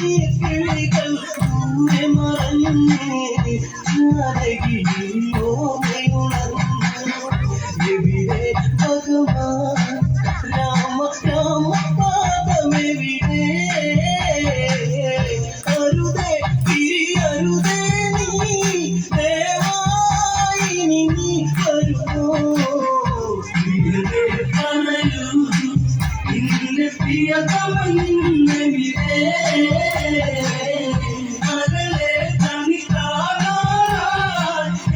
കിളികൾ പൂവെ മറഞ്ഞു എവിടെ ഭഗവാൻ രാമ രാമ പാദമെവിടെ അരുതേ തിരിയരുതേ നീ ദേവായിനി നീ വരുമോ കണലു നിന്റെ പ്രിയതമൻ നിന്നെവിടെ അകലെ തനിക്കാകാൻ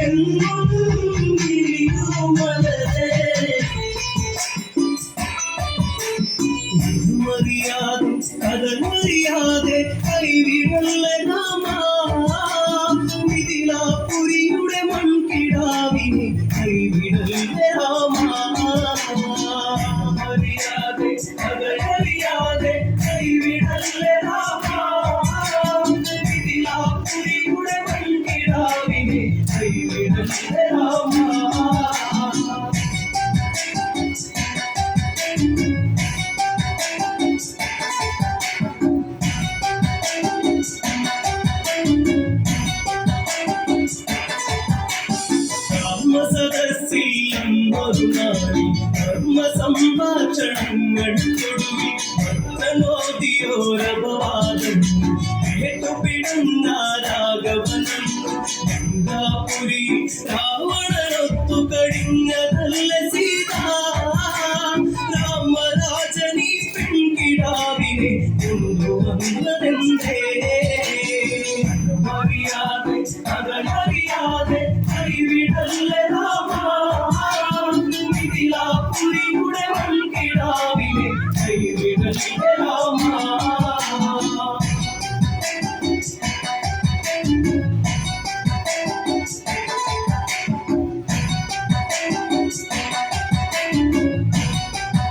എന്നും അതറിയാതെ കൈവിടല്ല രാമ മിഥിലാപുരിയുടെ മൺകിടാവിനെ കൈവിടല്ല രാമ അറിയാതെ അതറിയാതെ കൈവിടല്ല രാമ മിഥിലാപുരിയുടെ മൺകിടാവിനെ കൈവിടല്ല രാമ സംഭാഷണങ്ങൾക്കൊടുവിൽ ഭക്തനോദിയോരപവാദം കേട്ടുപിടുന്ന രാഘവനം ഗംഗാപുരി രാവണനൊത്തു കഴിഞ്ഞതല്ല സീത രാമരാജനീ പെൺകിടാവിനെ കൊണ്ടുവന്നതെന്തേ അറിയാതെ അതറിയാതെ കൈവിടല്ലേ